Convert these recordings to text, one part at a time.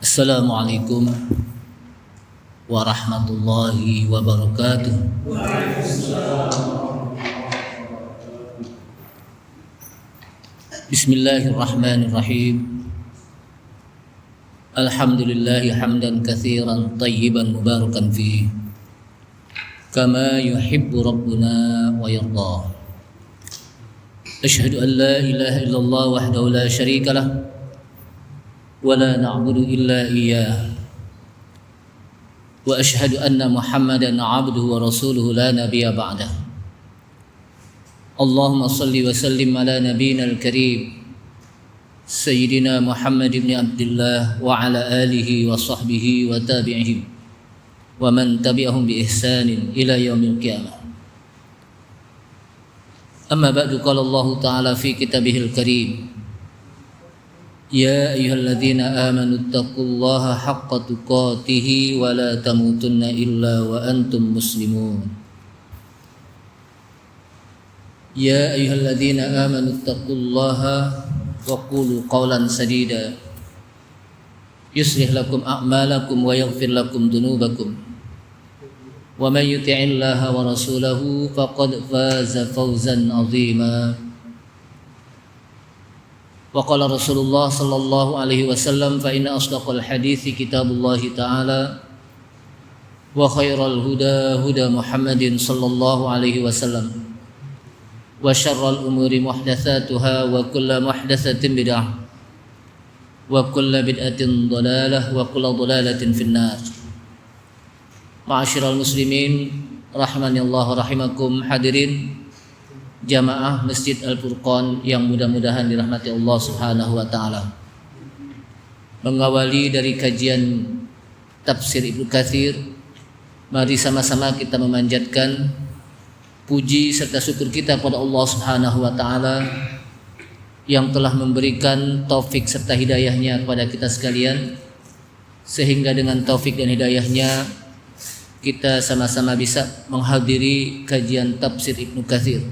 Assalamualaikum warahmatullahi wabarakatuh. Bismillahirrahmanirrahim. Alhamdulillahi hamdan katsiran tayyiban mubarakan fihi kama yuhibbu rabbuna wa yarda. Asyhadu an la ilaha illallah wahdahu la syarika lah wa la na'budu illa iyyah wa asyhadu anna Muhammadan 'abduhu wa rasuluhu la nabiyya ba'dah. Allahumma salli wa sallim ala nabiyyina al-karim Sayyidina Muhammad ibn Abdullah wa ala alihi wa sahbihi wa tabi'ihim wa man tabi'ahum bi ihsanin ila yaumil qiyamah. Amma ba'du, qala Allah ta'ala fi kitabihil karim, ya ayyuhalladzina amanu taqullaha haqqa tuqatih wa la tamutunna illa wa antum muslimun. Ya ayyuhalladzina amanu taqullaha wa qulu qawlan sadida yuslih lakum a'malakum wa yaghfir lakum dhunubakum wa may yuti'illaha wa rasulahu faqad faza fawzan 'azima. Wa qala Rasulullah sallallahu alaihi wasallam, fa inna asdaqal hadithi kitabullah ta'ala wa khairal huda huda Muhammadin sallallahu alaihi wasallam wa syarral umuri muhdatsatuha wa kullu muhdatsatin bid'ah wa kullu bid'atin dhalalah wa kullu dhalalatin finnar. Ma'asyiral muslimin rahimani Allah rahimakum, hadirin jamaah Masjid Al-Furqan yang mudah-mudahan dirahmati Allah Subhanahu wa taala. Mengawali dari kajian tafsir Ibnu Katsir, mari sama-sama kita memanjatkan puji serta syukur kita kepada Allah Subhanahu wa taala yang telah memberikan taufik serta hidayahnya kepada kita sekalian, sehingga dengan taufik dan hidayahnya kita sama-sama bisa menghadiri kajian tafsir Ibnu Katsir.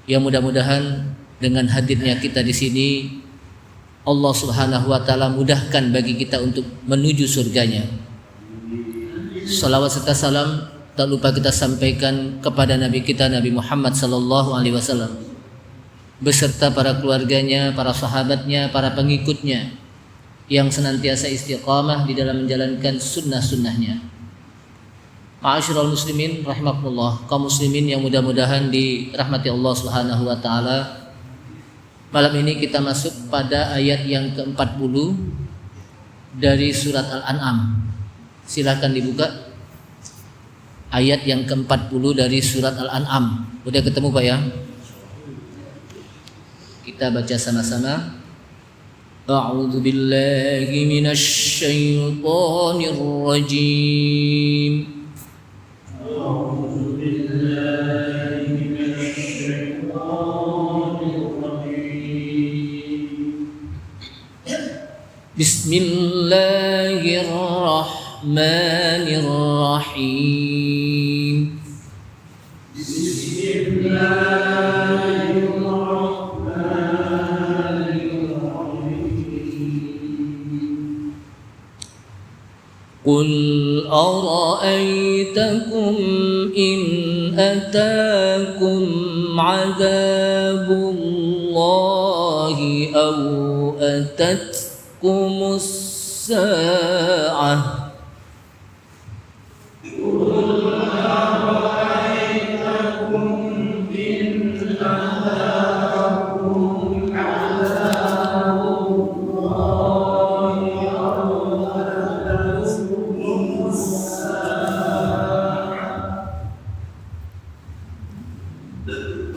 Ya, mudah-mudahan dengan hadirnya kita di sini Allah Subhanahu wa taala mudahkan bagi kita untuk menuju surganya. Salawat serta salam tak lupa kita sampaikan kepada Nabi kita Nabi Muhammad sallallahu alaihi wasallam beserta para keluarganya, para sahabatnya, para pengikutnya yang senantiasa istiqamah di dalam menjalankan sunnah-sunnahnya. Ma'asyiral muslimin rahimakumullah, kaum muslimin yang mudah-mudahan dirahmati Allah Subhanahu wa taala. Malam ini kita masuk pada ayat yang ke-40 dari surat Al-An'am. Silakan dibuka ayat yang ke-40 dari surat Al-An'am. Udah ketemu Pak ya? Kita baca sama-sama. A'udzu billahi minasy syaithanir rajim. Bismillahirrahmanirrahim. Qul ara'aytakum in atakum 'adzabullahi aw atatkumus sa'ah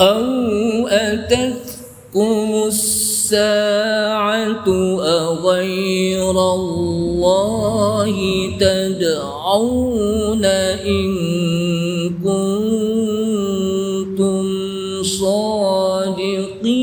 أو أتتكم الساعة أغير الله تدعون إن كنتم صادقين.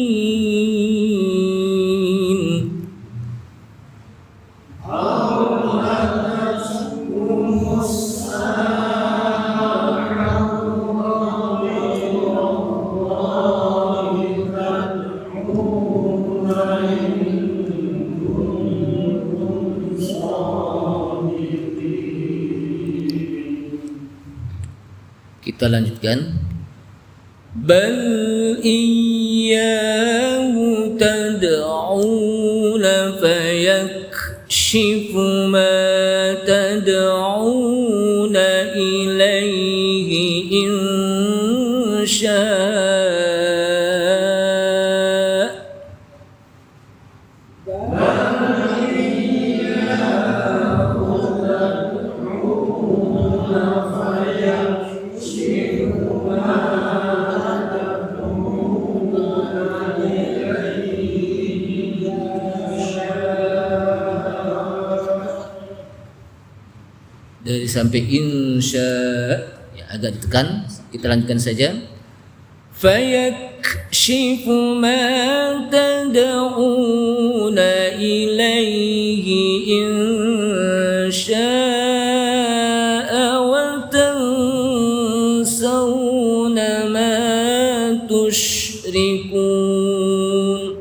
Kita lanjutkan. Bal iyyahu tad'una fayakshifu ma tad'una ilaihi in syaa. Dari sampai insya ya, agak ditekan. Kita lanjutkan saja. Fayakshifu ma tad'una ilaihi in syaa wa tansawna ma tusyrikun.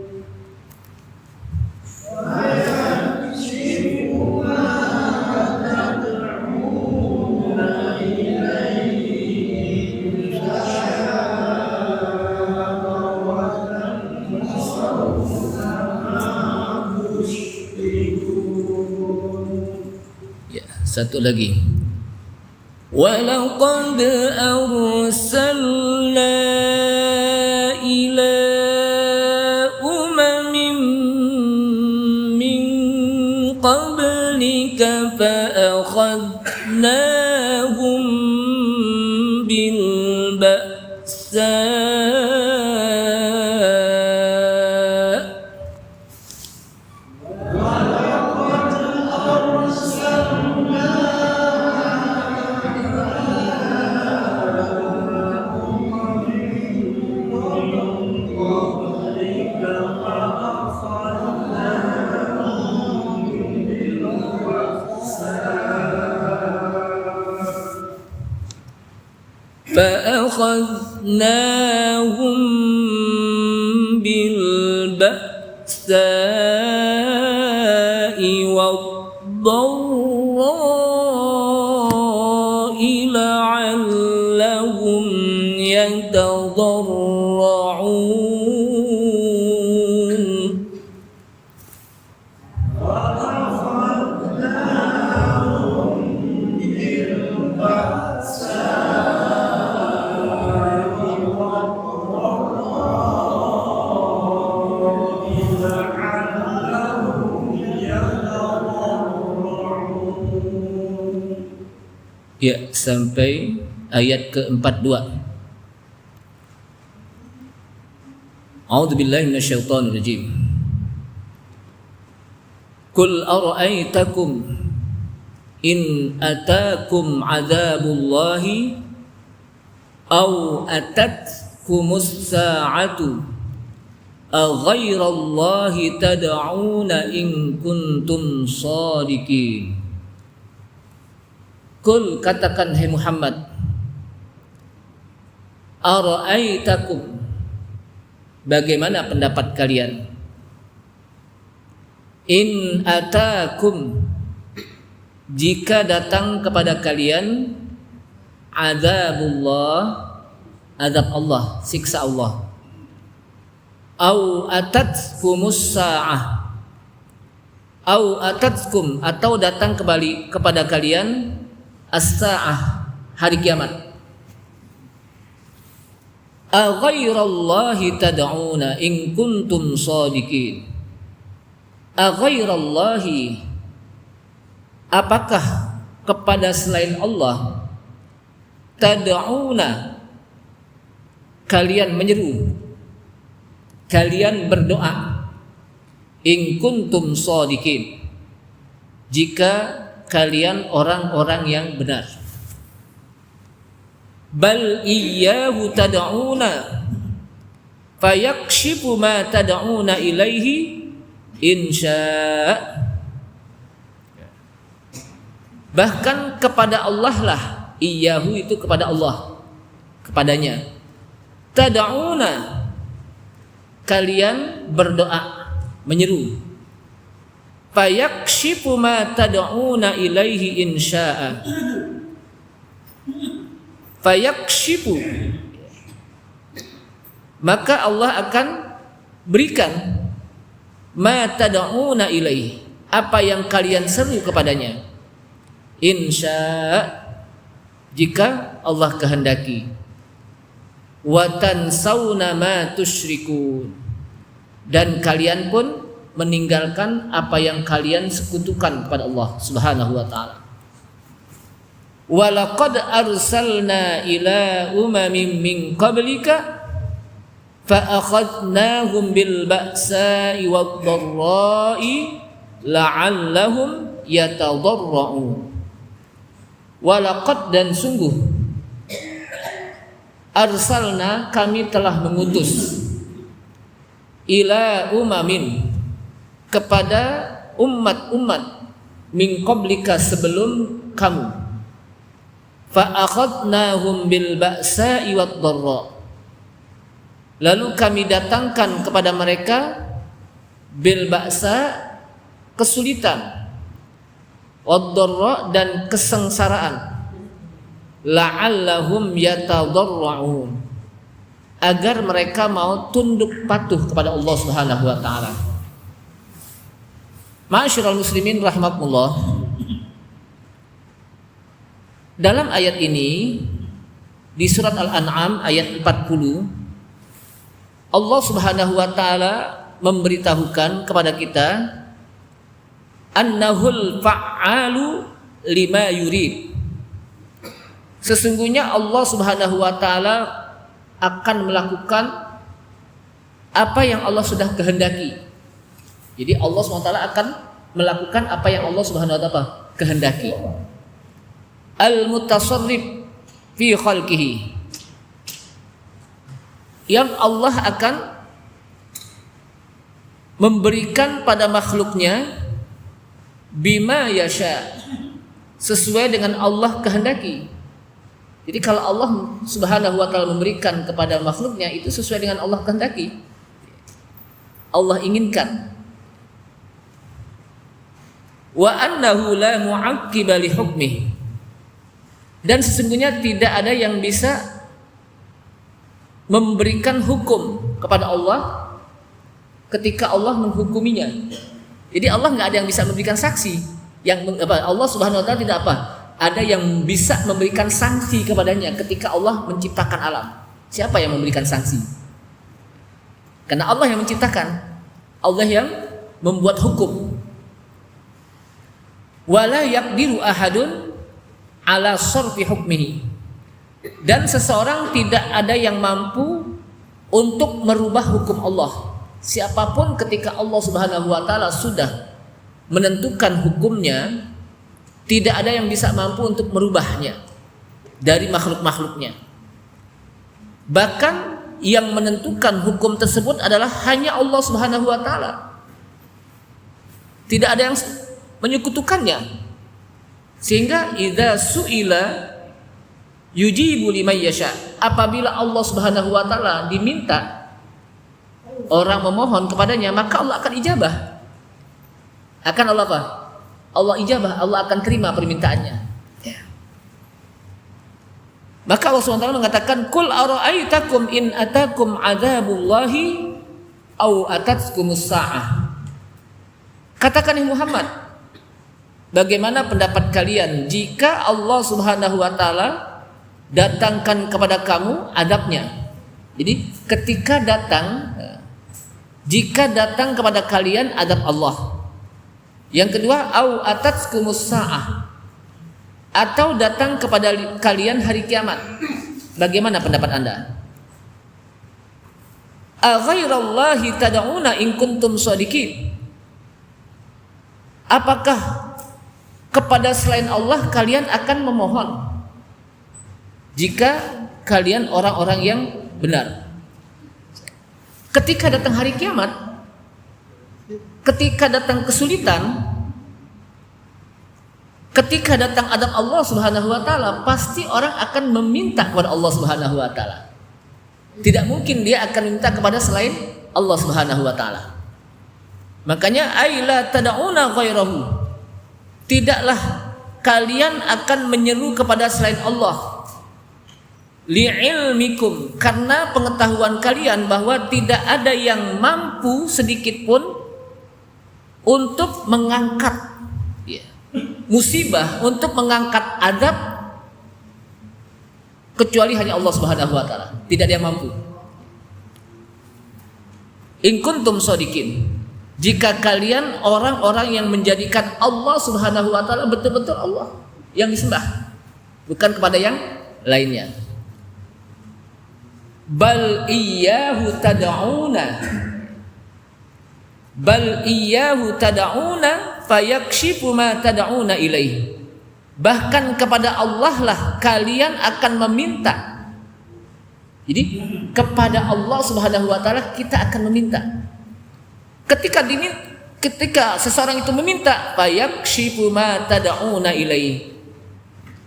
Satu lagi. Walaqad arsalna ila umamin min qablika fa akhadnahum bil ba'sa. فأخذناهم بالبأساء والضراء لعلهم يتضرعون. Ya, sampai ayat ke-42. A'udzubillahi minasyaitonir rajim. Qul ara'aitakum in atakum 'adzabullahi aw atatkumus sa'atu aghairallahi tad'una in kuntum shadiqin. Kul, katakan hai Muhammad, ara'aitakum, bagaimana pendapat kalian, in atakum, jika datang kepada kalian, azabullah, azab Allah, siksa Allah, au atatkumus sa'ah, au atatkum, atau datang kembali kepada kalian as-sa'ah, hari kiamat. Aghairallahi tad'una in kuntum shadiqin. Aghairallahi, apakah kepada selain Allah, tad'una, kalian menyeru, kalian berdoa, in kuntum shadiqin, jika kalian orang-orang yang benar. Bal iyyahu tad'una fayakshifu ma tad'una ilaihi insya. Bahkan kepada Allah lah, iyyahu itu kepada Allah, kepadanya. Tad'una, kalian berdoa, menyeru. Fayakshifu ma tad'una ilaihi insya'a. fayakshifu, maka Allah akan berikan ma tad'una ilaihi, apa yang kalian seru kepadanya, insya, jika Allah kehendaki. Wa tansawna ma tusyrikun, dan kalian pun meninggalkan apa yang kalian sekutukan kepada Allah Subhanahu wa taala. Wa laqad arsalna ila umamin min qablika fa akhadnahum bil ba'sa'i wad dharra'i la'allahum yatadarra'un. Wa laqad, dan sungguh, arsalna, kami telah mengutus, ila umamin, kepada umat-umat, min qablika, sebelum kamu, fa akhadnahum bil ba'sa'i wad dharra, lalu kami datangkan kepada mereka bil ba'sa, kesulitan, wad dharra, dan kesengsaraan, la'allahum yatadarra'un, agar mereka mau tunduk patuh kepada Allah Subhanahu wa taala. Ma'asyiral muslimin rahimakumullah, dalam ayat ini di surat Al-An'am ayat 40, Allah Subhanahu wa taala memberitahukan kepada kita annahul fa'alu lima yurid. Sesungguhnya Allah Subhanahu wa taala akan melakukan apa yang Allah sudah kehendaki. Jadi Allah Subhanahu wa taala akan melakukan apa yang Allah Subhanahu wa taala kehendaki. Al-mutasarrif fi khalqihi, yang Allah akan memberikan pada makhluknya bima yasha, sesuai dengan Allah kehendaki. Jadi kalau Allah Subhanahu wa taala memberikan kepada makhluknya, itu sesuai dengan Allah kehendaki, Allah inginkan. Wa annahu la mu'aqqiba li hukmihi, dan sesungguhnya tidak ada yang bisa memberikan hukum kepada Allah ketika Allah menghukuminya. Jadi Allah nggak ada yang bisa memberikan saksi. Allah Subhanahu wa taala tidak ada yang bisa memberikan sanksi kepadanya ketika Allah menciptakan alam. Siapa yang memberikan sanksi? Karena Allah yang menciptakan, Allah yang membuat hukum. Wala yaqdiru ahadun ala sarfi hukmihi, dan seseorang tidak ada yang mampu untuk merubah hukum Allah. Siapapun ketika Allah Subhanahu wa taala sudah menentukan hukumnya, tidak ada yang bisa mampu untuk merubahnya dari makhluk-makhluknya. Bahkan yang menentukan hukum tersebut adalah hanya Allah Subhanahu wa taala. Tidak ada yang menyekutukannya. Sehingga idza su'ila yujibu liman yasha, apabila Allah Subhanahu wa taala diminta, orang memohon kepadanya, maka Allah akan ijabah. Akan Allah apa? Allah ijabah, Allah akan terima permintaannya. Ya. Maka Allah Subhanahu wa taala mengatakan, "Qul ara'aitakum in atakum 'adzabullahi aw atatkumus sa'ah." Katakan Muhammad, bagaimana pendapat kalian jika Allah Subhanahu wa taala datangkan kepada kamu adabnya? Jadi ketika datang, jika datang kepada kalian adab Allah. Yang kedua, au atatkumus sa'ah, atau datang kepada kalian hari kiamat. Bagaimana pendapat Anda? A ghairallahi tad'una in kuntum shadiqin. Apakah kepada selain Allah kalian akan memohon jika kalian orang-orang yang benar? Ketika datang hari kiamat, ketika datang kesulitan, ketika datang adab Allah Subhanahu wa taala, pasti orang akan meminta kepada Allah Subhanahu wa taala. Tidak mungkin dia akan minta kepada selain Allah Subhanahu wa taala. Makanya aila tad'una ghairahu, tidaklah kalian akan menyeru kepada selain Allah. li'ilmikum, karena pengetahuan kalian bahwa tidak ada yang mampu sedikit pun untuk mengangkat musibah, untuk mengangkat adab kecuali hanya Allah Subhanahu wa taala. Tidak ada yang mampu. In kuntum shodiqin, jika kalian orang-orang yang menjadikan Allah Subhanahu wa taala betul-betul Allah yang disembah, bukan kepada yang lainnya. Bal iyyahu tad'una fayakshifu ma tad'una ilaih. Bahkan kepada Allah lah kalian akan meminta. Jadi kepada Allah Subhanahu wa taala kita akan meminta. Ketika seseorang itu meminta, fayakshifu ma tad'una ilaih,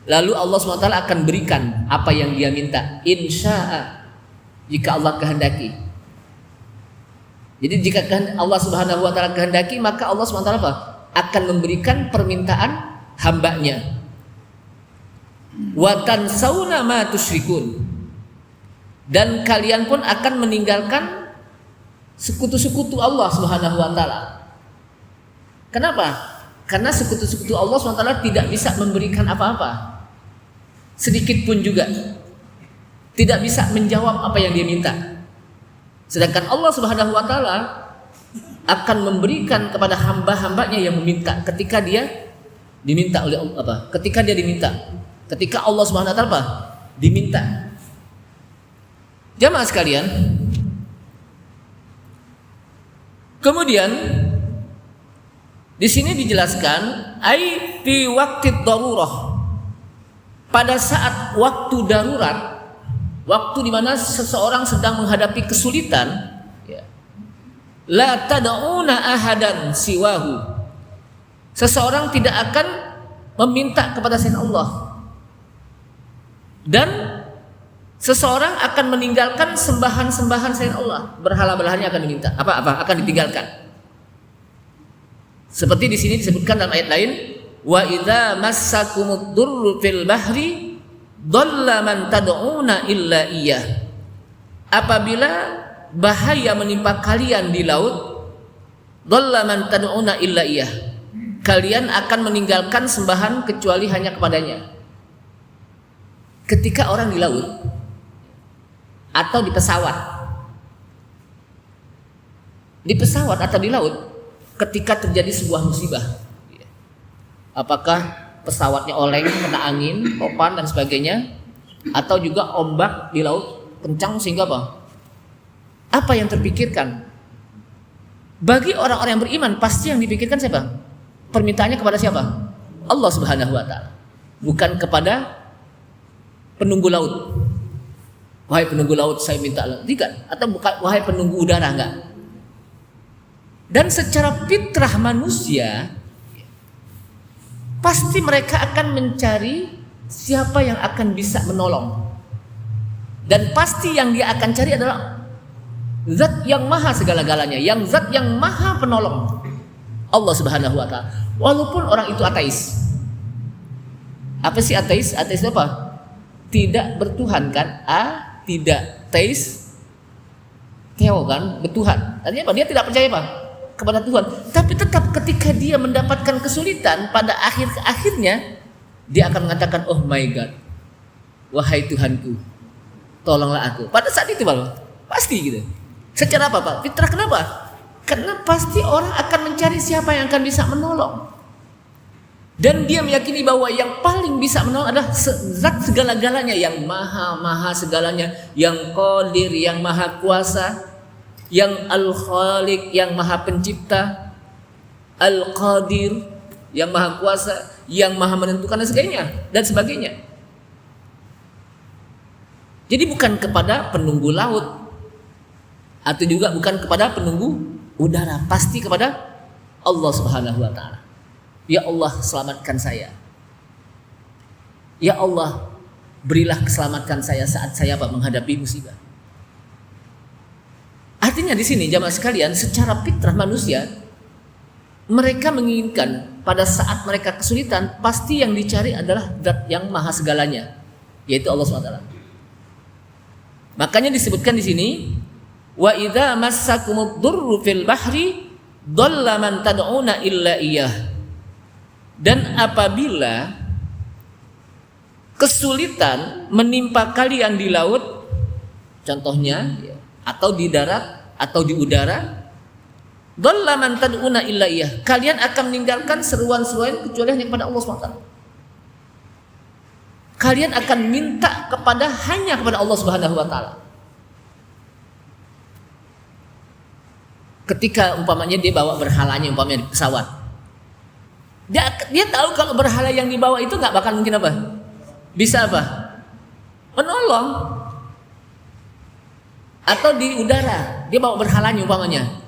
lalu Allah Subhanahu wa taala akan berikan apa yang dia minta, insya'a, jika Allah kehendaki. Jadi jika Allah Subhanahu wa taala kehendaki, maka Allah Subhanahu wa taala apa? Akan memberikan permintaan hambanya. Wa tansawna ma tusyrikun, dan kalian pun akan meninggalkan sekutu-sekutu Allah Subhanahu wa taala. Kenapa? Karena sekutu-sekutu Allah Subhanahu wa taala tidak bisa memberikan apa-apa, sedikit pun juga. Tidak bisa menjawab apa yang dia minta. Sedangkan Allah Subhanahu wa taala akan memberikan kepada hamba-hambanya yang meminta ketika dia diminta oleh Allah, ketika dia diminta. Ketika Allah Subhanahu wa taala apa? Diminta. Jamaah sekalian, kemudian di sini dijelaskan ai fi waqti darurah, pada saat waktu darurat, waktu di mana seseorang sedang menghadapi kesulitan, la tad'una ahadan siwahu, seseorang tidak akan meminta kepada selain Allah, dan seseorang akan meninggalkan sembahan-sembahan selain Allah, berhala-berhalanya akan diminta, akan ditinggalkan. Seperti di sini disebutkan dalam ayat lain, wa idza massakumud durru fil bahri dhalla man tad'una illa iyyah, apabila bahaya menimpa kalian di laut, dhalla man tad'una illa iyyah, kalian akan meninggalkan sembahan kecuali hanya kepadanya. Ketika orang di laut atau di pesawat atau di laut, ketika terjadi sebuah musibah, apakah pesawatnya oleng, kena angin, topan dan sebagainya, atau juga ombak di laut kencang sehingga apa yang terpikirkan? Bagi orang-orang yang beriman pasti yang dipikirkan siapa? Permintaannya kepada siapa? Allah Subhanahu wa taala, bukan kepada penunggu laut. Wahai penunggu laut, saya minta tidak, atau bukan wahai penunggu udara, enggak. Dan secara fitrah manusia pasti mereka akan mencari siapa yang akan bisa menolong, dan pasti yang dia akan cari adalah zat yang maha segala-galanya, yang zat yang maha penolong, Allah Subhanahu wa taala. Walaupun orang itu ateis. Apa sih ateis? Ateis itu apa? Tidak bertuhan kan? Tidak teis, teo kan? Bertuhan. Artinya apa? Dia tidak percaya apa? Kepada Tuhan. Tapi tetap ketika dia mendapatkan kesulitan, pada akhirnya dia akan mengatakan, oh my God, wahai Tuhanku, tolonglah aku. Pada saat itu pasti gitu. Secara apa Pak? Fitrah. Kenapa? Karena pasti orang akan mencari siapa yang akan bisa menolong. Dan dia meyakini bahwa yang paling bisa menolong adalah zat segala-galanya, yang maha segalanya, yang qadir, yang maha kuasa, yang al-khaliq, yang maha pencipta, al-qadir, yang maha kuasa, yang maha menentukan dan sebagainya. Jadi bukan kepada penunggu laut, atau juga bukan kepada penunggu udara, pasti kepada Allah Subhanahu wa taala. Ya Allah, selamatkan saya. Ya Allah, berilah keselamatan saya saat saya menghadapi musibah. Artinya di sini jamaah sekalian, secara fitrah manusia, mereka menginginkan pada saat mereka kesulitan, pasti yang dicari adalah zat yang maha segalanya, yaitu Allah SWT. Makanya disebutkan di sini, wa idza massakumud durru fil bahri dhalla man tad'una illa iyyah. Dan apabila kesulitan menimpa kalian di laut, contohnya, atau di darat atau di udara, dhalla man tad'una illa iyyah, kalian akan meninggalkan seruan-seruan kecuali hanya kepada Allah SWT. Kalian akan minta hanya kepada Allah Subhanahu wa taala. Ketika umpamanya dia bawa berhalanya, umpamanya di pesawat, dia tahu kalau berhala yang dibawa itu nggak bakal mungkin apa? Bisa apa? Menolong. Atau di udara, dia bawa berhalanya umpamanya,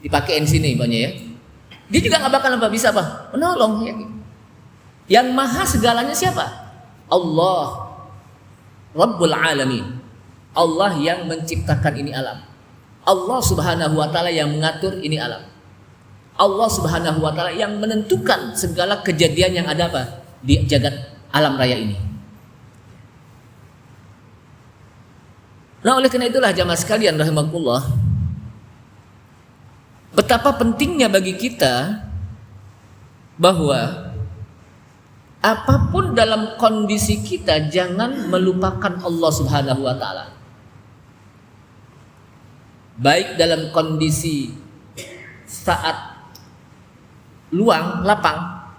dipakein sini umpamanya ya. Dia juga nggak bakal apa? Bisa apa? Menolong. Ya. Yang maha segalanya siapa? Allah, Rabbul Alamin. Allah yang menciptakan ini alam. Allah Subhanahu wa taala yang mengatur ini alam. Allah Subhanahu wa taala yang menentukan segala kejadian yang ada apa di jagat alam raya ini. Nah, oleh karena itulah jamaah sekalian rahimakumullah, betapa pentingnya bagi kita bahwa apapun dalam kondisi kita jangan melupakan Allah Subhanahu wa taala. Baik dalam kondisi saat luang, lapang,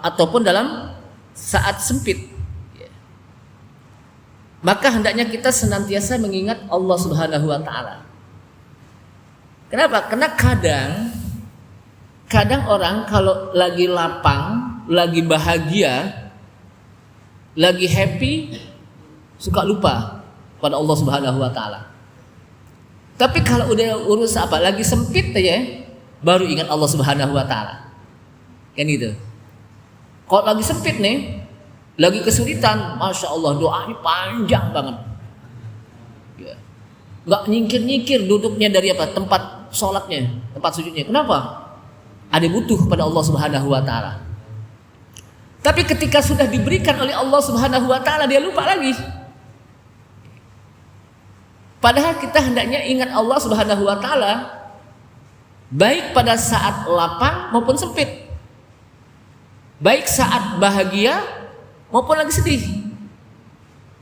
ataupun dalam saat sempit. Maka hendaknya kita senantiasa mengingat Allah Subhanahu wa taala. Kenapa? Karena kadang orang kalau lagi lapang, lagi bahagia, lagi happy, suka lupa pada Allah Subhanahu wa taala. Tapi kalau udah urus apa, lagi sempit aja, baru ingat Allah Subhanahu wa taala. Kan gitu. Kalau lagi sempit nih, lagi kesulitan, Masya Allah doanya panjang banget. Ya. Nggak nyingkir-nyingkir duduknya dari apa? Tempat sholatnya, tempat sujudnya. Kenapa? Ada butuh pada Allah Subhanahu wa taala. Tapi ketika sudah diberikan oleh Allah Subhanahu wa taala, dia lupa lagi. Padahal kita hendaknya ingat Allah Subhanahu wa taala baik pada saat lapang maupun sempit. Baik saat bahagia maupun lagi sedih.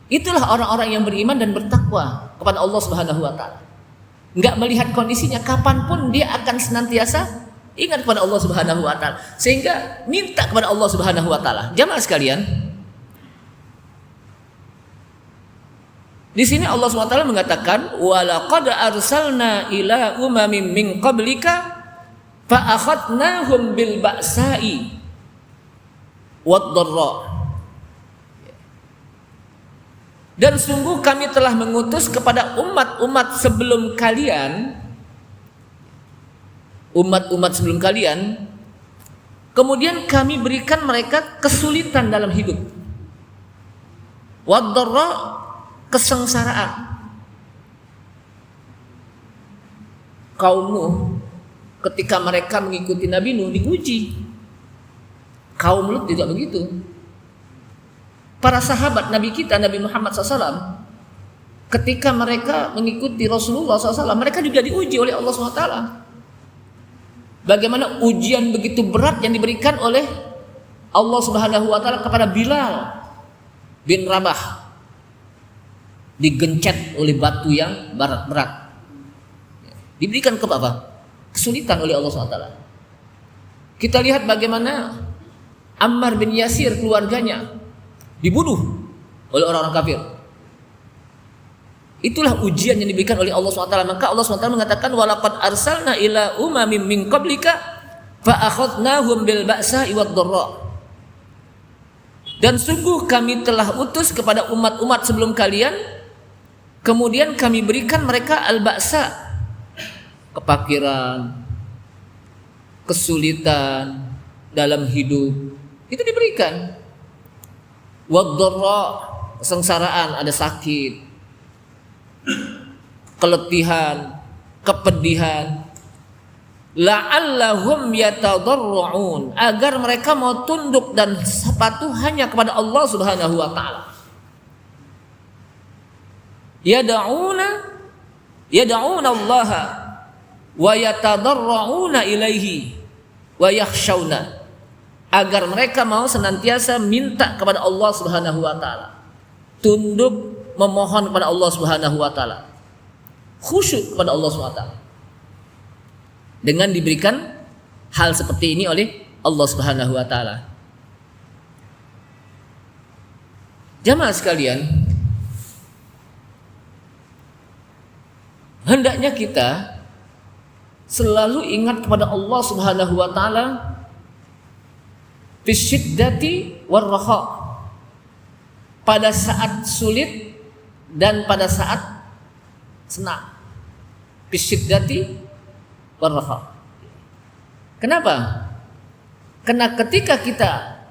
Itulah orang-orang yang beriman dan bertakwa kepada Allah Subhanahu wa taala. Enggak melihat kondisinya, kapanpun dia akan senantiasa ingat kepada Allah Subhanahu wa taala, sehingga minta kepada Allah Subhanahu wa taala. Jamaah sekalian, di sini Allah Subhanahu wa taala mengatakan, "Wa laqad arsalna ila umamin min qablika fa akhadnahum bil ba'sa'i wad-dharra." Dan sungguh kami telah mengutus kepada umat-umat sebelum kalian, kemudian kami berikan mereka kesulitan dalam hidup, wad-dharra, kesengsaraan. Kaum Nuh ketika mereka mengikuti Nabi Nuh diuji. Kaum Lut juga begitu. Para sahabat Nabi kita, Nabi Muhammad SAW, ketika mereka mengikuti Rasulullah SAW, mereka juga diuji oleh Allah SWT. Bagaimana ujian begitu berat yang diberikan oleh Allah Subhanahu wa taala kepada Bilal bin Rabah, digencet oleh batu yang berat. Diberikan ke apa? Kesulitan oleh Allah SWT. Kita lihat bagaimana Ammar bin Yasir, keluarganya dibunuh oleh orang-orang kafir. Itulah ujian yang diberikan oleh Allah SWT. Maka Allah SWT mengatakan, walaqad arsalna ila umamin min qablika fa akhadnahum bil ba'sa'i wad-dharra. Dan sungguh kami telah utus kepada umat-umat sebelum kalian, kemudian kami berikan mereka al-ba'sa, kepakiran, kesulitan dalam hidup, itu diberikan. Wad-dharra, kesengsaraan, ada sakit, keletihan, kepedihan, la'allahum yatadarru'un, agar mereka mau tunduk dan patuh hanya kepada Allah Subhanahu wa taala. yad'una Allah wa yatadarra'una ilaihi wa yakhshawna, agar mereka mau senantiasa minta kepada Allah Subhanahu wa taala, tunduk memohon kepada Allah Subhanahu wa taala, khusyuk kepada Allah Subhanahu wa taala, dengan diberikan hal seperti ini oleh Allah Subhanahu wa taala. Jamaah sekalian, hendaknya kita selalu ingat kepada Allah Subhanahu wa taala fisyiddati warraha, pada saat sulit dan pada saat senang. Fisyiddati warraha. Kenapa? Karena ketika kita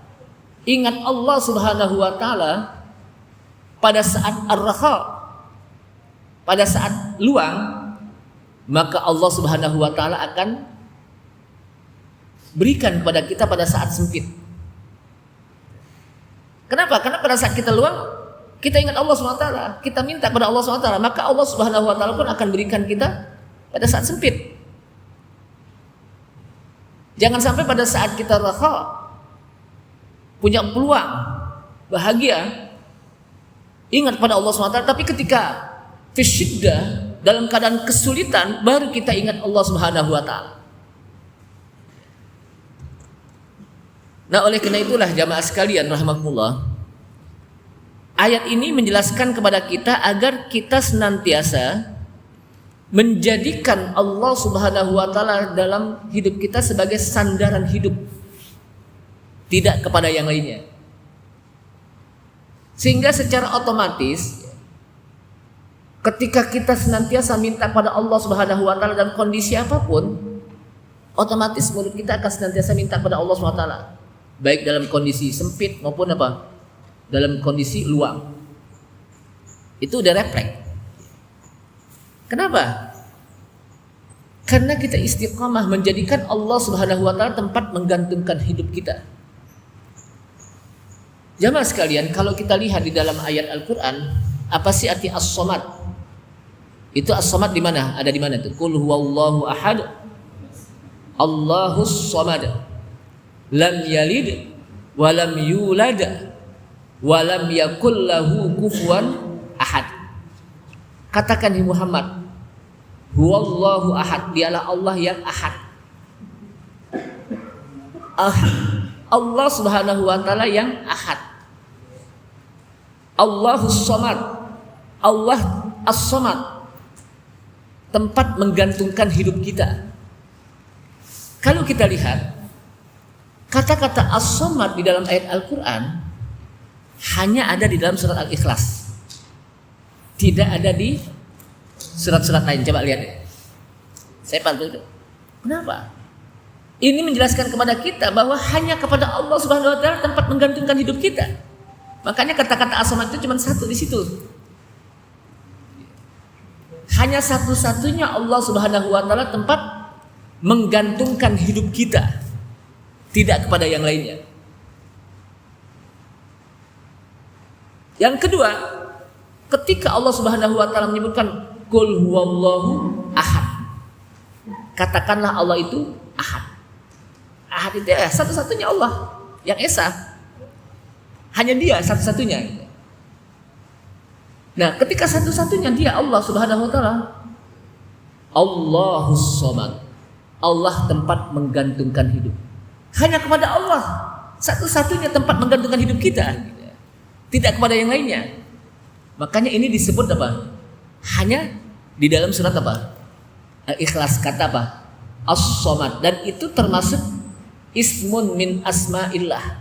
ingat Allah Subhanahu wa taala pada saat ar-raha, pada saat luang, maka Allah Subhanahu wa taala akan berikan kepada kita pada saat sempit. Kenapa? Karena pada saat kita luang, kita ingat Allah Subhanahu wa taala, kita minta kepada Allah Subhanahu wa taala, maka Allah Subhanahu wa taala pun akan berikan kita pada saat sempit. Jangan sampai pada saat kita raha, punya peluang, bahagia, ingat pada Allah Subhanahu wa taala, tapi ketika fisyiddah, dalam keadaan kesulitan, baru kita ingat Allah Subhanahu wa taala. Nah, oleh karena itulah jamaah sekalian rahimakumullah, ayat ini menjelaskan kepada kita agar kita senantiasa menjadikan Allah Subhanahu wa taala dalam hidup kita sebagai sandaran hidup, tidak kepada yang lainnya. Sehingga secara otomatis ketika kita senantiasa minta pada Allah Subhanahu wa taala dalam kondisi apapun, otomatis mulut kita akan senantiasa minta pada Allah Subhanahu wa taala, baik dalam kondisi sempit maupun apa? Dalam kondisi luang. Itu udah refleks. Kenapa? Karena kita istiqamah menjadikan Allah Subhanahu wa taala tempat menggantungkan hidup kita. Jamaah sekalian, kalau kita lihat di dalam ayat Al-Qur'an, apa sih arti as-samad? Itu as-samad di mana? Ada di mana itu? Qul huwallahu ahad, Allahus samad, lam yalid wa lam yulad wa lam yakul lahu kufuwan ahad. Katakan di Muhammad, huwallahu ahad, dialah Allah yang ahad. Allah Subhanahu wa taala yang ahad. Allahus samad, Allah as-samad, tempat menggantungkan hidup kita. Kalau kita lihat kata-kata as-samad di dalam ayat Al-Qur'an hanya ada di dalam surat Al-Ikhlas, tidak ada di surat-surat lain. Coba lihat, saya bantu. Kenapa? Ini menjelaskan kepada kita bahwa hanya kepada Allah Subhanahu wa taala tempat menggantungkan hidup kita. Makanya kata-kata as-samad itu cuma satu di situ. Hanya satu-satunya Allah Subhanahu wa taala tempat menggantungkan hidup kita, tidak kepada yang lainnya. Yang kedua, ketika Allah Subhanahu wa taala menyebutkan qul huwallahu ahad, katakanlah Allah itu ahad. Ahad itu ya satu-satunya Allah yang esa. Hanya dia satu-satunya. Nah, ketika satu-satunya dia Allah Subhanahu wa taala, Allahus samad, Allah tempat menggantungkan hidup. Hanya kepada Allah satu-satunya tempat menggantungkan hidup kita, tidak kepada yang lainnya. Makanya ini disebut apa? Hanya di dalam surat apa? Al-Ikhlas, kata apa? As-samad. Dan itu termasuk ismun min asma'illah,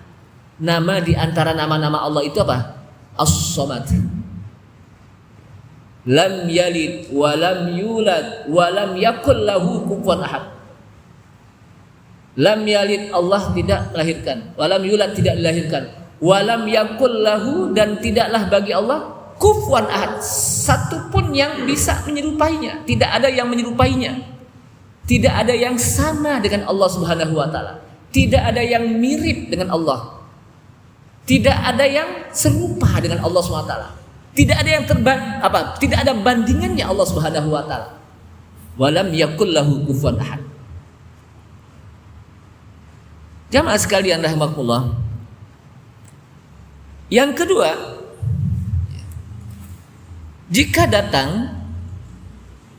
nama di antara nama-nama Allah itu apa? As-samad. Lam yalid wa lam yulad wa lam yakul lahu kufuwan ahad. Lam yalid, Allah tidak melahirkan, wa lam yulad, tidak dilahirkan, wa lam yakul lahu, dan tidaklah bagi Allah kufuwan ahad, satu pun yang bisa menyerupainya. Tidak ada yang menyerupainya. Tidak ada yang sama dengan Allah Subhanahu wa taala. Tidak ada yang mirip dengan Allah. Tidak ada yang serupa dengan Allah Subhanahu wa taala. Tidak ada yang tidak ada bandingannya Allah Subhanahu wa taala. Walam yakul lahu kufuwan ahad. Jamaah sekalian rahimakumullah. Yang kedua, jika datang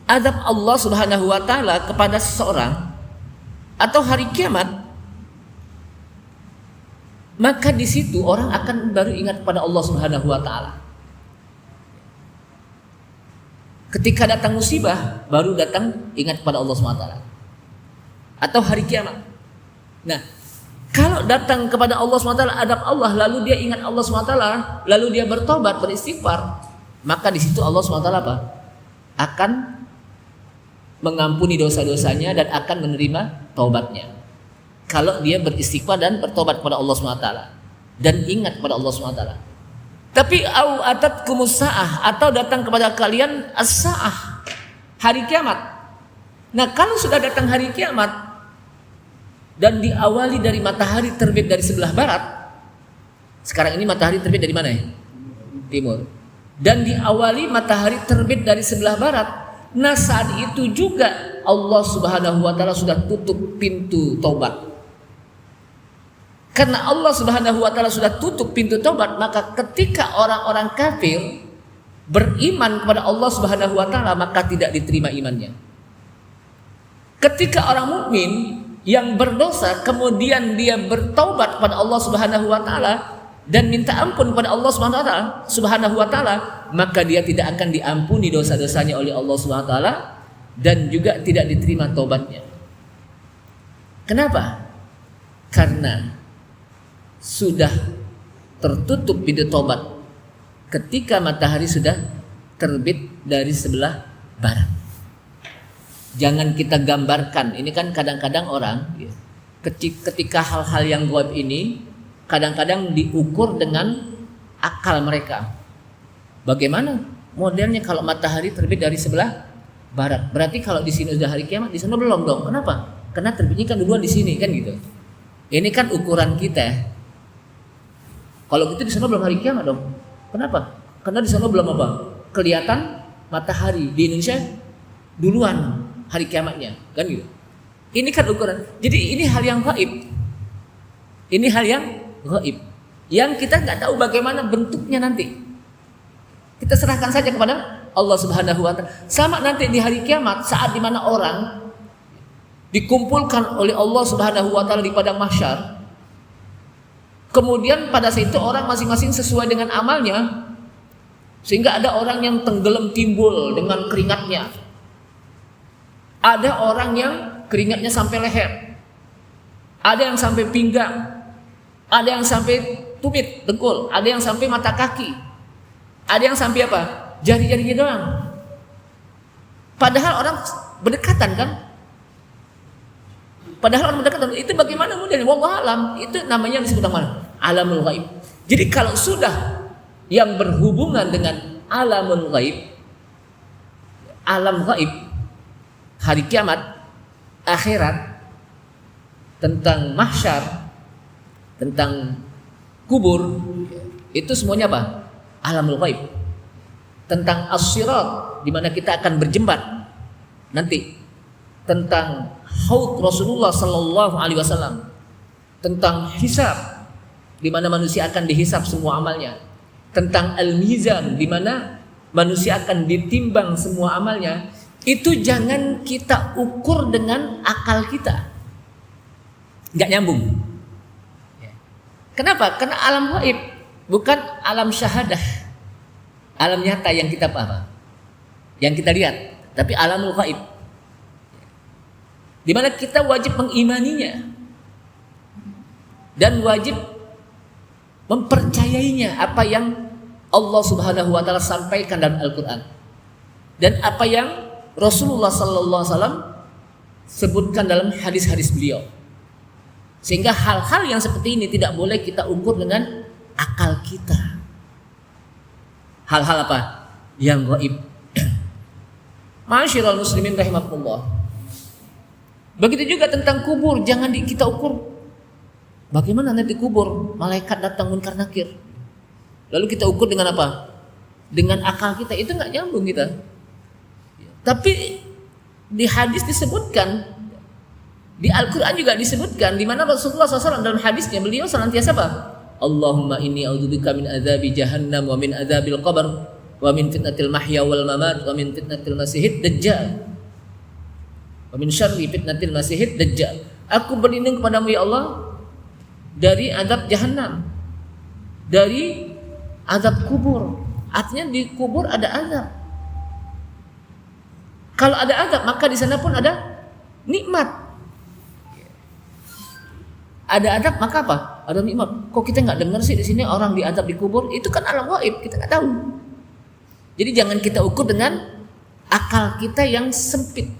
azab Allah Subhanahu wa taala kepada seseorang atau hari kiamat, maka di situ orang akan baru ingat pada Allah Subhanahu wa taala. Ketika datang musibah, baru datang ingat pada Allah Subhanahu wa taala. Atau hari kiamat. Nah, kalau datang kepada Allah Subhanahu wa taala adab Allah, lalu dia ingat Allah Subhanahu wa taala, lalu dia bertobat, beristighfar, maka di situ Allah Subhanahu wa taala akan mengampuni dosa-dosanya dan akan menerima taubatnya. Kalau dia beristighfar dan bertobat kepada Allah Subhanahu wa taala dan ingat kepada Allah Subhanahu wa taala. Tapi au atatkumus saah, atau datang kepada kalian as-saah, hari kiamat. Nah, kalau sudah datang hari kiamat dan diawali dari matahari terbit dari sebelah barat. Sekarang ini matahari terbit dari mana ya? Timur. Dan diawali matahari terbit dari sebelah barat. Nah, saat itu juga Allah Subhanahu wa taala sudah tutup pintu taubat. Karena Allah Subhanahu wa taala sudah tutup pintu taubat, maka ketika orang-orang kafir beriman kepada Allah Subhanahu wa taala, maka tidak diterima imannya. Ketika orang mukmin yang berdosa kemudian dia bertaubat kepada Allah Subhanahu wa taala dan minta ampun kepada Allah Subhanahu wa taala, maka dia tidak akan diampuni dosa-dosanya oleh Allah Subhanahu wa taala dan juga tidak diterima taubatnya. Kenapa? Karena sudah tertutup pintu taubat ketika matahari sudah terbit dari sebelah barat. Jangan kita gambarkan, ini kan kadang-kadang orang ketika hal-hal yang gaib ini kadang-kadang diukur dengan akal mereka. Bagaimana modelnya kalau matahari terbit dari sebelah barat? Berarti kalau di sini sudah hari kiamat, di sana belum dong. Kenapa? Karena terbitnya kan duluan di sini kan gitu. Ini kan ukuran kita. Kalau gitu di sana belum hari kiamat dong. Kenapa? Karena di sana belum apa? Kelihatan matahari. Di Indonesia duluan hari kiamatnya, kan gitu. Ini kan ukuran. Jadi ini hal yang gaib. Ini hal yang gaib. Yang kita nggak tahu bagaimana bentuknya nanti. Kita serahkan saja kepada Allah Subhanahu wa taala. Sama nanti di hari kiamat saat di mana orang dikumpulkan oleh Allah Subhanahu wa taala di padang mahsyar. Kemudian pada saat itu orang masing-masing sesuai dengan amalnya, sehingga ada orang yang tenggelam timbul dengan keringatnya, ada orang yang keringatnya sampai leher, ada yang sampai pinggang, ada yang sampai tumit dengkul, ada yang sampai mata kaki, ada yang sampai apa? Jari-jarinya doang. Padahal orang berdekatan kan? Padahal orang berdekatan. Itu bagaimana modelnya? Wallahu alam. Itu namanya disebut apa? Alamul ghaib. Jadi kalau sudah yang berhubungan dengan alamul ghaib, alam ghaib, hari kiamat, akhirat, tentang mahsyar, tentang kubur, itu semuanya apa? Alamul ghaib. Tentang as-sirat, di mana kita akan berjembat nanti, tentang haud Rasulullah sallallahu alaihi wasallam, tentang hisab, di mana manusia akan dihisab semua amalnya, tentang al-mizan, di mana manusia akan ditimbang semua amalnya. Itu jangan kita ukur dengan akal kita, nggak nyambung. Kenapa? Karena alam gaib bukan alam syahadah, alam nyata yang kita paham, yang kita lihat, tapi alamul gaib, di mana kita wajib mengimaninya dan wajib mempercayainya, apa yang Allah Subhanahu wa taala sampaikan dalam Al-Qur'an dan apa yang Rasulullah sallallahu alaihi wasallam sebutkan dalam hadis-hadis beliau. Sehingga hal-hal yang seperti ini tidak boleh kita ukur dengan akal kita. Hal-hal apa? Yang gaib. Ma'asyiral muslimin rahimakumullah. Begitu juga tentang kubur, jangan kita ukur bagaimana nanti kubur, malaikat datang munkar nakir. Lalu kita ukur dengan apa? dengan akal kita itu nggak nyambung kita. Tapi di hadis disebutkan, di Al-Quran juga disebutkan, di mana Rasulullah SAW dalam hadisnya beliau senantiasa apa? Allahumma inni a'udzubika min adzabi jahannam wa min adzabil qabr wa min fitnatil mahya wal mamat wa min fitnatil masihid dajjal wa min syarri fitnatil masihid dajjal. Aku berlindung kepadamu ya Allah dari azab jahannam, dari azab kubur. Artinya di kubur ada azab. Kalau ada azab maka di sana pun ada nikmat. Ada azab maka apa? Ada nikmat. Kok kita nggak dengar sih di sini orang diazab di kubur? Itu kan alam gaib, kita nggak tahu. Jadi jangan kita ukur dengan akal kita yang sempit.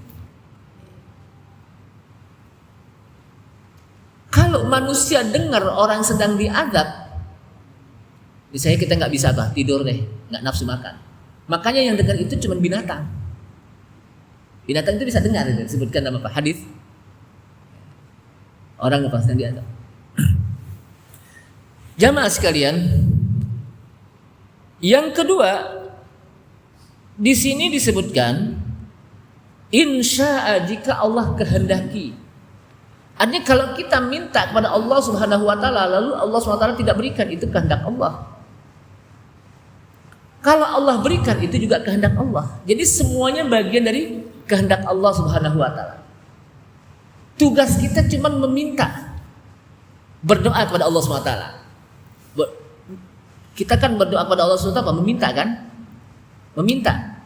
Kalau manusia dengar orang sedang diazab, misalnya kita nggak bisa apa, tidur deh, nggak nafsu makan. Makanya yang dengar itu cuma binatang. Binatang itu bisa dengar, disebutkan dalam apa? Hadis. Orang apa sedang diazab. Jamaah sekalian, yang kedua di sini disebutkan insya'a jika Allah kehendaki. Artinya kalau kita minta kepada Allah Subhanahu wa taala lalu Allah Subhanahu wa taala tidak berikan, itu kehendak Allah. Kalau Allah berikan itu juga kehendak Allah. Jadi semuanya bagian dari kehendak Allah Subhanahu wa taala. Tugas kita cuma meminta, berdoa kepada Allah Subhanahu wa taala. Kita kan berdoa kepada Allah Subhanahu wa taala meminta kan? Meminta.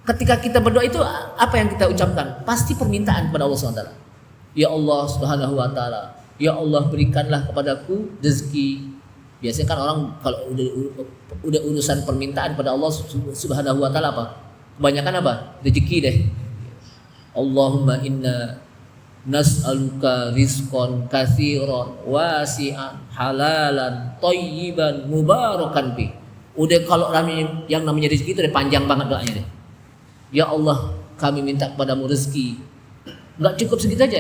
Ketika kita berdoa itu apa yang kita ucapkan? Pasti permintaan kepada Allah Subhanahu wa taala. Ya Allah Subhanahu wa taala, ya Allah berikanlah kepadaku rezeki. Biasanya kan orang kalau udah urusan permintaan pada Allah Subhanahu wa taala apa? Kebanyakan apa? Rezeki deh. Allahumma inna nas'aluka rizqan katsiran wasi'an halalan thayyiban mubarakan fi. Udah kalau yang namanya rezeki itu udah panjang banget doanya deh. Ya Allah, kami minta kepadamu rezeki. Enggak cukup segitu aja.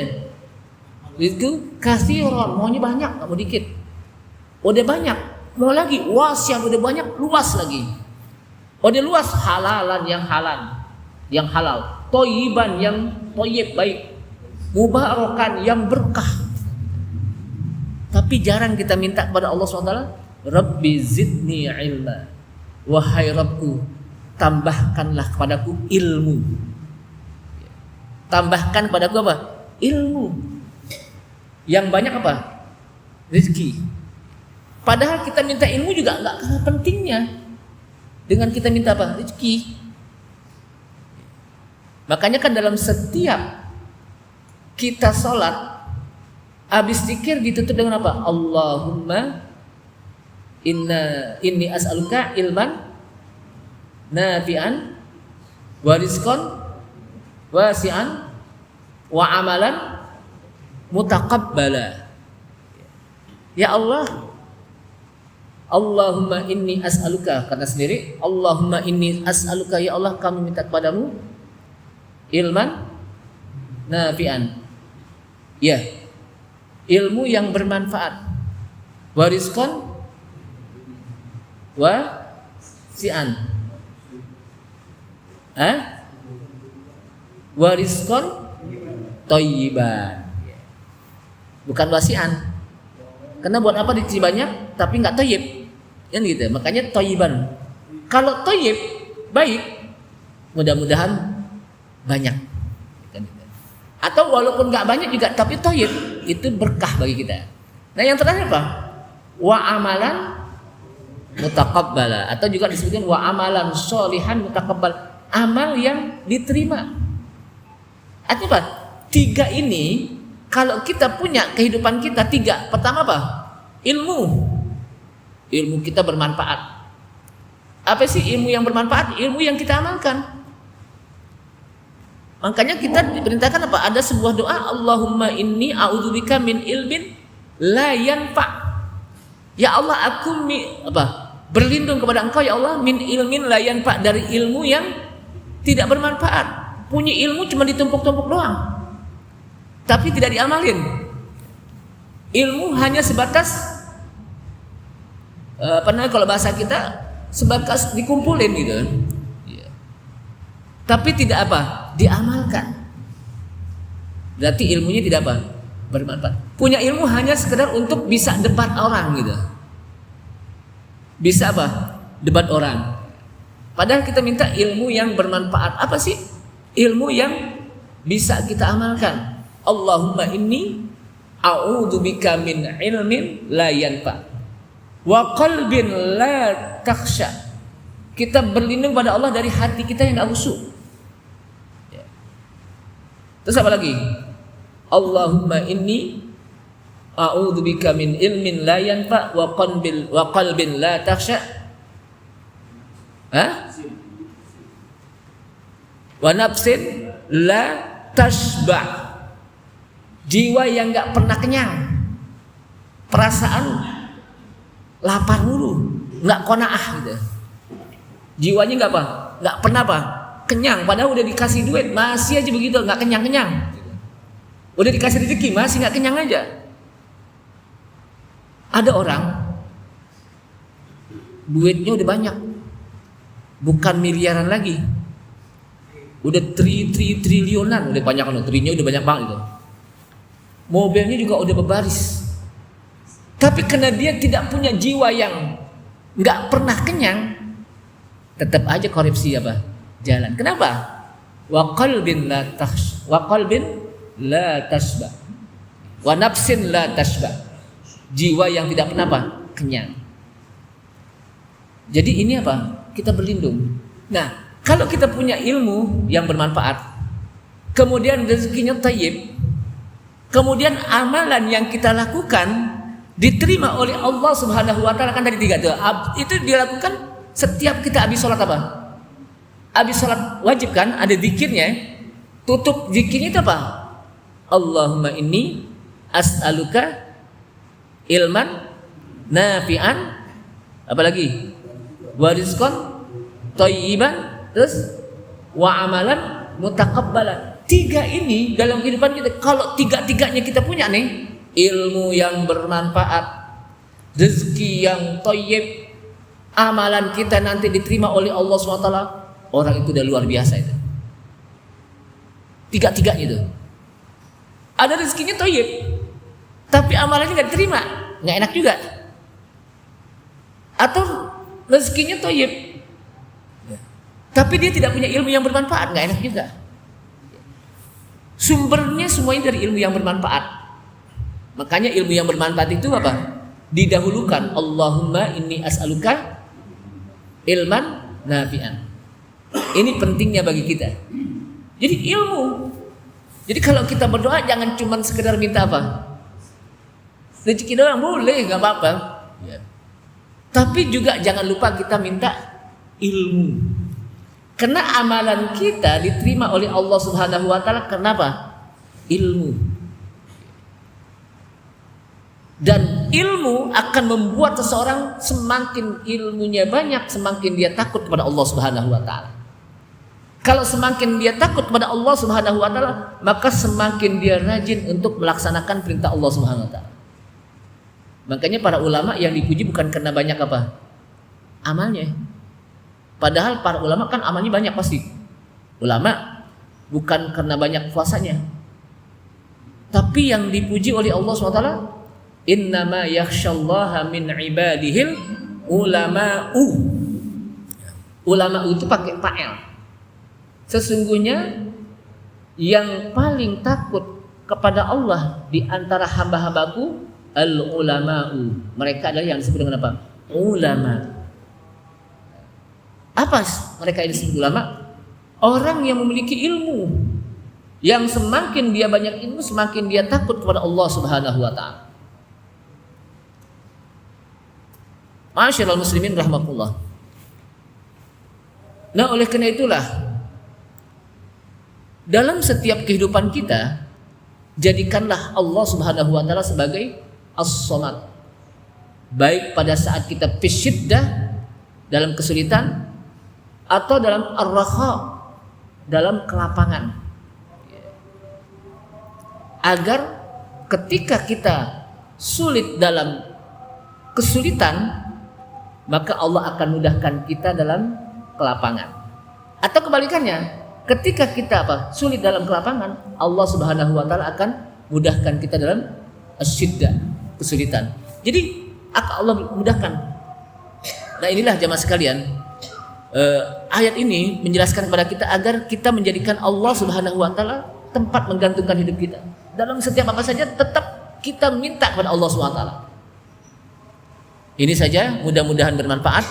Itu katsiran, maunya banyak, enggak mau dikit. Udah banyak, mau lagi wasi'an, udah banyak, luas lagi. Udah luas, halalan yang halal, yang halal, thayyiban yang thayyib baik, mubarakan yang berkah. Tapi jarang kita minta kepada Allah SWT, Rabbi zidni ilma, wahai Rabbku tambahkanlah kepadaku ilmu. Tambahkan kepadaku apa? Ilmu. Yang banyak apa? Rezeki. Padahal kita minta ilmu juga enggak kalah pentingnya dengan kita minta apa? Rezeki. Makanya kan dalam setiap kita sholat, habis zikir ditutup dengan apa? Allahumma inni as'aluka ilman nafi'an wa rizqan wasi'an wa amalan mutaqabbala. Ya Allah, Allahumma inni as'aluka, karena sendiri Allahumma inni as'aluka, ya Allah kami minta kepadamu ilman nafi'an, ya, ilmu yang bermanfaat, warizqan wasi'an, warizqan thayyiban, bukan wasi'an, karena buat apa dikasih banyak tapi nggak thayyib, kan gitu. Makanya thayyiban. Kalau thayyib baik, mudah-mudahan banyak. Atau walaupun nggak banyak juga tapi thayyib, itu berkah bagi kita. Nah yang terakhir apa? Wa amalan mutaqabbala, atau juga disebutkan wa amalan sholihan mutaqabbal, amal yang diterima. Artinya apa? Tiga ini kalau kita punya kehidupan kita tiga. Pertama apa? Ilmu. Ilmu kita bermanfaat. Apa sih ilmu yang bermanfaat? Ilmu yang kita amalkan. Makanya kita diperintahkan apa? Ada sebuah doa, Allahumma inni a'udzubika min ilmin la yanfa'. Ya Allah, aku berlindung kepada Engkau ya Allah min ilmin la yanfa', dari ilmu yang tidak bermanfaat. Punya ilmu cuma ditumpuk-tumpuk doang, tapi tidak diamalin. Ilmu hanya sebatas kalau bahasa kita sebatas dikumpulin gitu. Ya. Tapi tidak apa? Diamalkan. Berarti ilmunya tidak apa? Bermanfaat. Punya ilmu hanya sekedar untuk bisa debat orang gitu. Bisa apa? Debat orang. Padahal kita minta ilmu yang bermanfaat. Apa sih? Ilmu yang bisa kita amalkan. Allahumma inni a'udzubika min ilmin la yanfa wa qalbin la takhsha. Kita berlindung pada Allah dari hati kita yang enggak khusyuk. Ya. Terus apa lagi? Allahumma inni a'udzubika min ilmin la yanfa wa qalbin la takhsha. Wa nafsin la tashba. Jiwa yang enggak pernah kenyang. Perasaan lapar mulu, enggak qanaah gitu. Jiwanya enggak apa? Enggak pernah apa? Kenyang, padahal udah dikasih duit masih aja begitu, enggak kenyang-kenyang. Udah dikasih rezeki masih enggak kenyang aja. Ada orang duitnya udah banyak. Bukan miliaran lagi. Udah triliunan, udah banyak kan, trinya udah banyak banget itu. Mobilnya juga udah berbaris. Tapi karena dia tidak punya jiwa yang nggak pernah kenyang, tetap aja korupsi apa? Jalan. Kenapa? Wa qalbin la tashba. Wa nafsin la tashba. Jiwa yang tidak pernah apa? Kenyang. Jadi ini apa? Kita berlindung. Nah, kalau kita punya ilmu yang bermanfaat, kemudian rezekinya thayyib, kemudian amalan yang kita lakukan diterima oleh Allah Subhanahu wa taala, kan tadi 3 tuh. Itu dilakukan setiap kita habis sholat apa? Habis sholat wajib kan, ada zikirnya. Tutup zikirnya itu apa? Allahumma inni as'aluka ilman nafi'an, apa lagi? Wa rizqan thayyiban, terus wa amalan mutaqabbalan. 3 ini dalam kehidupan kita, kalau 3-tiganya kita punya nih, ilmu yang bermanfaat, rezeki yang thayyib, amalan kita nanti diterima oleh Allah SWT, orang itu udah luar biasa itu. 3-tiganya itu. Ada rezekinya thayyib, tapi amalannya nggak diterima, nggak enak juga. Atau rezekinya thayyib, tapi dia tidak punya ilmu yang bermanfaat, nggak enak juga. Sumbernya semuanya dari ilmu yang bermanfaat. Makanya ilmu yang bermanfaat itu apa? Didahulukan. Allahumma inni as'aluka ilman nafi'an. Ini pentingnya bagi kita. Jadi ilmu. Jadi kalau kita berdoa jangan cuma sekedar minta apa? Rezeki doang boleh, nggak apa-apa. Ya. Tapi juga jangan lupa kita minta ilmu. Karena amalan kita diterima oleh Allah Subhanahu wa taala kenapa? Ilmu. Dan ilmu akan membuat seseorang semakin ilmunya banyak, semakin dia takut kepada Allah Subhanahu wa taala. Kalau semakin dia takut kepada Allah Subhanahu wa taala, maka semakin dia rajin untuk melaksanakan perintah Allah Subhanahu wa taala. Makanya para ulama yang dipuji bukan karena banyak apa? Amalnya. Padahal para ulama kan amalnya banyak pasti. Ulama bukan karena banyak puasanya. Tapi yang dipuji oleh Allah SWT, innama yakhsyallaha min ibadihil ulama'u. Ulama'u itu pakai fa'il. Sesungguhnya yang paling takut kepada Allah di antara hamba-hambaku al-ulama'u. Mereka adalah yang disebut dengan apa? Ulama. Apa mereka ini disebut ulama? Orang yang memiliki ilmu. Yang semakin dia banyak ilmu, semakin dia takut kepada Allah Subhanahu wa taala. Ma'asyiral muslimin rahimakumullah. Nah, oleh karena itulah dalam setiap kehidupan kita, jadikanlah Allah Subhanahu wa taala sebagai As-Samad. Baik pada saat kita fisyiddah, dalam kesulitan, atau dalam ar-rakha, dalam kelapangan, agar ketika kita sulit dalam kesulitan, maka Allah akan mudahkan kita dalam kelapangan. Atau kebalikannya, ketika kita sulit dalam kelapangan, Allah Subhanahu wa taala akan mudahkan kita dalam asyiddah, kesulitan. Jadi akan Allah mudahkan. Nah, inilah jamaah sekalian, ayat ini menjelaskan kepada kita agar kita menjadikan Allah Subhanahu wa taala tempat menggantungkan hidup kita. Dalam setiap apa saja tetap kita minta kepada Allah Subhanahu wa taala. Ini saja, mudah-mudahan bermanfaat.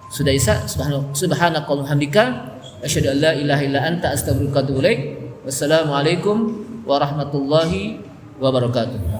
Sudah Isa, subhanakallahumma hamdika asyhadu an la ilaha illa anta astaghfiruka wa atubu ilaik. Wassalamualaikum warahmatullahi wabarakatuh.